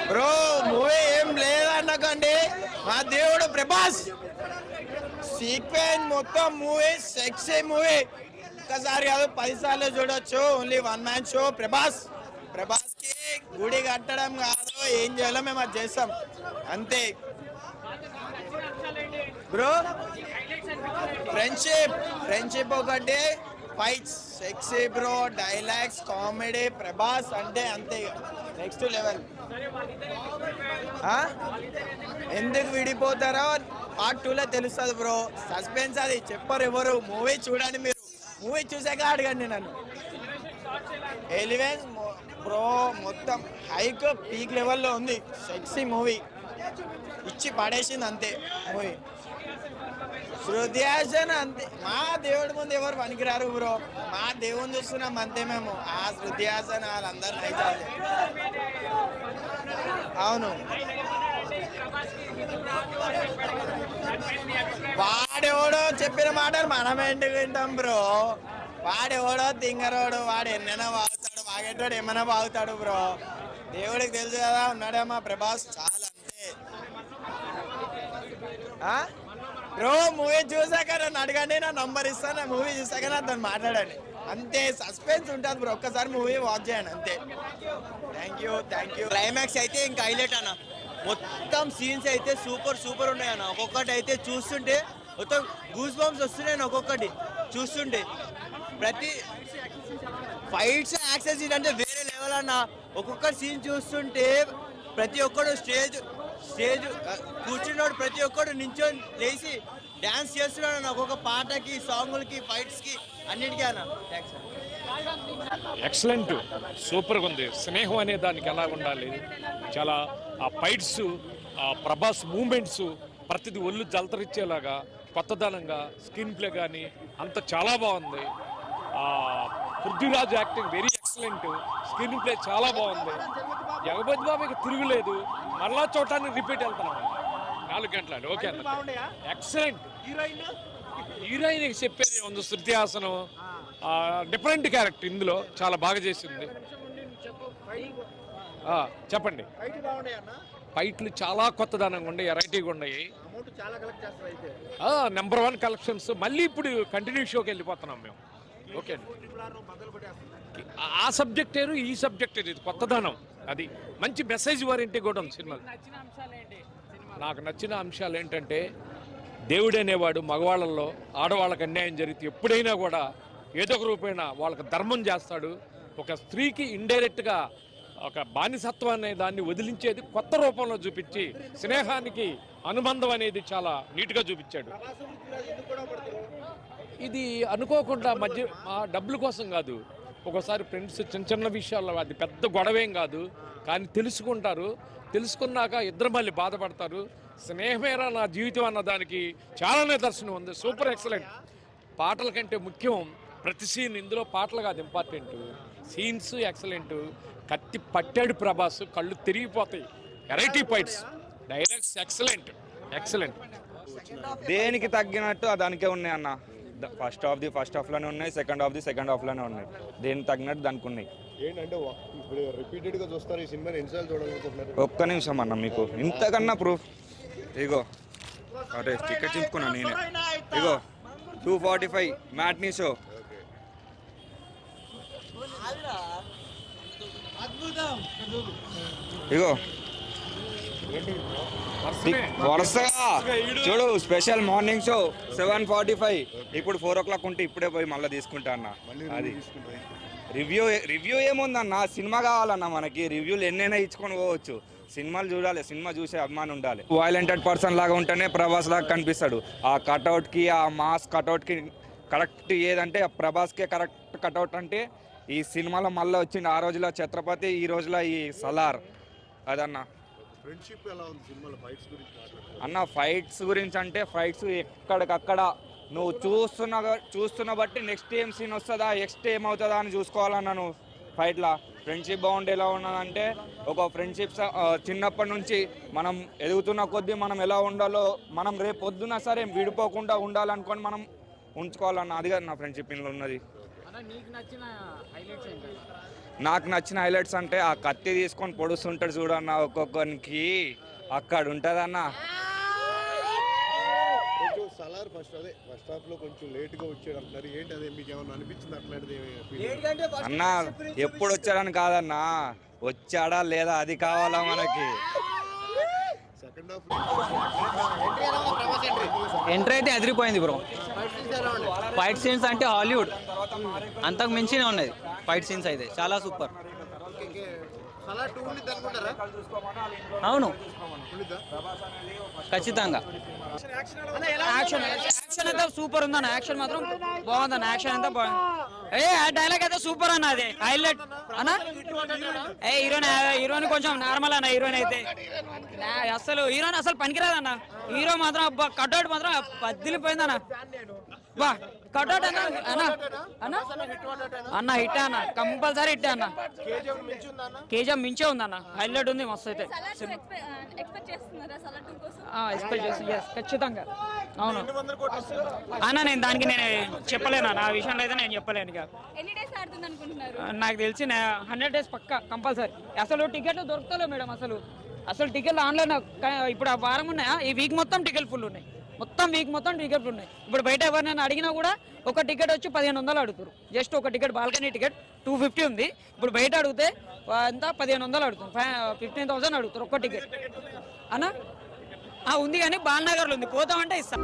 Bro movie ఏం లేదన్నకండి, మా దేవుడు ప్రభాస్ సీక్వెన్స్ మొత్తం మూవీ సెక్సీ మూవీ. ఒక్కసారి కాదు 10 సార్లు చూడొచ్చు. Only one man show. Prabhas కి గుడి కట్టడం కాదు, ఏం చేయాలో మేము అది చేస్తాం అంతే బ్రో. ఫ్రెండ్షిప్ ఒకటి, fights sexy bro, dialogues comedy. Prabhas అంటే అంతే నెక్స్ట్ లెవెల్. ఎందుకు విడిపోతారో పార్ట్ 2లో తెలుస్తుంది బ్రో. సస్పెన్స్ అది చెప్పరు ఎవరు. మూవీ చూడండి, మీరు మూవీ చూసాక అడగండి నన్ను. ఎలివెన్స్ బ్రో మొత్తం హైక్ పీక్ లెవెల్లో ఉంది. సెక్సీ మూవీ ఇచ్చి పడేసింది అంతే మూవీ. శృతి హాసన్ అంతే, మా దేవుడి ముందు ఎవరు పనికిరారు బ్రో. మా దేవుని చూస్తున్నాం అంతే మేము. ఆ శృతి హాసన్ వాళ్ళందరూ నైజాలు. అవును, వాడెవడో చెప్పిన మాటలు మనం ఎందుకు వింటాం బ్రో. వాడెవడో తింగరోడు, వాడు ఎన్నైనా బాగుతాడు, వాగేటోడు ఏమైనా బాగుతాడు బ్రో. దేవుడికి తెలుసు కదా, ఉన్నాడే మా ప్రభాస్ చాలా అంతే. బ్రో మూవీ చూసాక నన్ను అడగండి, నా నంబర్ ఇస్తాను. మూవీ చూసాక నాతో మాట్లాడండి అంతే. సస్పెన్స్ ఉంటుంది బ్రో, ఒక్కసారి మూవీ వాచ్ చేయండి అంతే. Thank you. క్లైమాక్స్ అయితే ఇంకా హైలైట్ అన్న. మొత్తం సీన్స్ అయితే సూపర్ ఉన్నాయన్న. ఒక్కొక్కటి అయితే చూస్తుంటే మొత్తం గూస్ బంప్స్ వస్తున్నాయి ఒక్కొక్కటి చూస్తుంటే. ప్రతి ఫైట్స్ యాక్షన్ సీన్ అంటే వేరే లెవెల్ అన్న. ఒక్కొక్క సీన్ చూస్తుంటే ప్రతి ఒక్కడు స్టేజ్ కూర్చున్నాడు, ప్రతి ఒక్కడు నించొని లేచి డ్యాన్స్ చేస్తున్నాడు అన్న. ఒక్కొక్క పాటకి, సాంగులకి, ఫైట్స్కి అన్నిటికీ అన్న. థ్యాంక్స్ అన్న. ఎక్సలెంట్, సూపర్గా ఉంది. స్నేహం అనే దానికి ఎలా ఉండాలి, చాలా ఆ ఫైట్స్, ఆ ప్రభాస్ మూమెంట్స్ ప్రతిదీ ఒళ్ళు జలతరిచ్చేలాగా కొత్తదనంగా స్క్రీన్ ప్లే కానీ అంత చాలా బాగుంది. Prithviraj acting very excellent. Screen play చాలా బాగుంది. జగపతి బాబుకి తిరుగులేదు. మరలా చూడటానికి రిపీట్ వెళ్తున్నాం 4 గంటలు. ఓకే అన్న, ఎక్సలెంట్. హీరోయిన్ చెప్పేది ఉంది. శృతి హాసన్ డిఫరెంట్ క్యారెక్టర్ ఇందులో చాలా బాగా చేసింది. చెప్పండి. ఫైట్లు చాలా కొత్తదనంగా ఉన్నాయి, వెరైటీగా ఉన్నాయి. Number 1 collections. మళ్ళీ ఇప్పుడు కంటిన్యూ షోకి వెళ్ళిపోతున్నాం మేము. ఓకే అండి, ఆ సబ్జెక్ట్ ఏరు, ఈ సబ్జెక్ట్ ఏరు. ఇది కొత్తదనం, అది మంచి మెసేజ్ వారింటి కూడా ఉంది సినిమా. నాకు నచ్చిన అంశాలు ఏంటంటే, దేవుడు అనేవాడు మగవాళ్ళల్లో ఆడవాళ్ళకి అన్యాయం జరిగితే ఎప్పుడైనా కూడా ఏదో ఒక రూపేణ వాళ్ళకి ధర్మం చేస్తాడు. ఒక స్త్రీకి ఇండైరెక్ట్గా ఒక బానిసత్వం అనే దాన్ని వదిలించేది కొత్త రూపంలో చూపించి స్నేహానికి అనుబంధం అనేది చాలా నీట్గా చూపించాడు. ఇది అనుకోకుండా మధ్య డబ్బుల కోసం కాదు, ఒక్కోసారి ఫ్రెండ్స్ చిన్న విషయాల్లో అది పెద్ద గొడవేం కాదు, కానీ తెలుసుకుంటారు. తెలుసుకున్నాక ఇద్దరు మళ్ళీ బాధపడతారు. స్నేహమేరా నా జీవితం అన్న దానికి చాలా నిదర్శనం ఉంది. Super excellent. పాటల కంటే ముఖ్యం ప్రతి సీన్. ఇందులో పాటలు కాదు ఇంపార్టెంట్, సీన్స్ ఎక్సలెంట్. కత్తి పట్టాడు ప్రభాస్, కళ్ళు తిరిగిపోతాయి. Variety fights, dialogues excellent. దేనికి తగ్గినట్టు దానికే ఉన్నాయి అన్న. ఫస్ట్ హాఫ్లోనే ఉన్నాయి, సెకండ్ హాఫ్లోనే ఉన్నాయి. దేనికి తగ్గినట్టు దానికి ఉన్నాయి. ఒక్క నిమిషం అన్న, మీకు ఇంతకన్నా ప్రూఫ్ ఇగో. అరే టికెట్ చింపుకున్నా నేనే. ఇగో 245 మ్యాట్నీ షో. ఇగో వరుసగా చూడు, స్పెషల్ మార్నింగ్ షో 7:45. ఇప్పుడు 4 o'clock ఉంటే ఇప్పుడే పోయి మళ్ళీ తీసుకుంటా అన్న. అది రివ్యూ ఏముందన్న, సినిమా కావాలన్న మనకి. రివ్యూలు ఎన్నైనా ఇచ్చుకొని పోవచ్చు. సినిమాలు చూడాలి, సినిమా చూసే అభిమానం ఉండాలి. వైలెంటెడ్ పర్సన్ లాగా ఉంటేనే ప్రభాస్ లాగా కనిపిస్తాడు. ఆ కటౌట్కి, ఆ మాస్ కటౌట్కి కరెక్ట్ ఏదంటే ప్రభాస్కే కరెక్ట్ కటౌట్ అంటే ఈ సినిమాలో మళ్ళీ వచ్చింది. ఆ రోజులో ఛత్రపతి, ఈ రోజులో ఈ సలార్. అదన్న అన్న ఫైట్స్ గురించి అంటే, ఫైట్స్ ఎక్కడికక్కడ నువ్వు చూస్తున్న బట్టి నెక్స్ట్ ఏం సీన్ వస్తుందా, నెక్స్ట్ ఏమవుతుందా అని చూసుకోవాలన్నా నువ్వు ఫైట్లా. ఫ్రెండ్షిప్ బాగుండి ఎలా ఉన్నదంటే, ఒక ఫ్రెండ్షిప్ చిన్నప్పటి నుంచి మనం ఎదుగుతున్న కొద్దీ మనం ఎలా ఉండాలో, మనం రేపు పొద్దున సరే విడిపోకుండా ఉండాలనుకొని మనం ఉంచుకోవాలన్న. అది కాదు నా ఫ్రెండ్షిప్ ఇందులో ఉన్నది. నాకు నచ్చిన హైలైట్స్ అంటే ఆ కత్తి తీసుకొని పొడుస్తుంటాడు చూడన్న ఒక్కొక్కరికి అక్కడ ఉంటుందన్న. కొంచెం సలార్ ఫస్ట్ హాఫ్ లో కొంచెం లేట్ గా వచ్చాడు అంటారు, ఏంటి అదే మీకు ఏమన్నా అనిపించింది అట్లాంటిది? అన్న ఎప్పుడు వచ్చాడని కాదన్నా, వచ్చాడా లేదా అది కావాలా మనకి. సెకండ్ హాఫ్ ఎంట్రీ అయితే ఎదిరిపోయింది బ్రో. ఫైట్ సీన్స్ అంటే హాలీవుడ్ అంతకు మించినే ఉన్నది. ఫైట్ సీన్స్ అయితే చాలా సూపర్. సలార్ 2 ఉండిద్ది అనుకుంటారా? అవును ఉండిద్దా? ఖచ్చితంగా. యాక్షన్ అయితే సూపర్ ఉందన్న. యాక్షన్ మాత్రం బాగుందన్న. యాక్షన్ అంతా బాగుంది. ఆ డైలాగ్ అయితే సూపర్ అన్న. అది హైలైట్ అన్న. హీరోయిన్ కొంచెం నార్మల్ అన్న. హీరోయిన్ అయితే అసలు హీరోయిన్ అసలు పనికిరాదన్న. హీరో మాత్రం కట్అవుట్ మాత్రం బద్దిలిపోయిందన్న. బా కట్అవుట్ అన్న అన్న అన్న హిట్ అన్న. కంపల్సరీ హిట్ అన్న. కేజీఎఫ్ మించే ఉందన్న. హైలైట్ ఉంది మస్తు అయితే. ఎక్స్పెక్ట్ చేస్తాను. ఎస్ ఖచ్చితంగా. అవును అన్న. నేను దానికి నేను చెప్పలేను. నా విషయంలో అయితే నేను చెప్పలేను. ఇక నాకు తెలిసి 100 days పక్కా కంపల్సరీ. అసలు టికెట్లు దొరుకుతలేవు మేడం. అసలు టికెట్లు ఆన్లైన్ ఇప్పుడు ఆ వారం ఉన్నాయా? ఈ వీక్ మొత్తం టికెట్ ఫుల్ ఉన్నాయి. మొత్తం వీక్ మొత్తం టికెట్ ఫుల్ ఉన్నాయి. ఇప్పుడు బయట ఎవరినైనా అడిగినా కూడా ఒక టికెట్ వచ్చి 1500 అడుగుతారు. జస్ట్ ఒక టికెట్ బాల్కనీ టికెట్ 250 ఉంది. ఇప్పుడు బయట అడిగితే ఎంత 1500 అడుగుతారు. 15,000 అడుగుతారు ఒక్క టికెట్ అన్న. ఉంది కానీ బాలనగర్లో ఉంది. పోతామంటే ఇస్తా.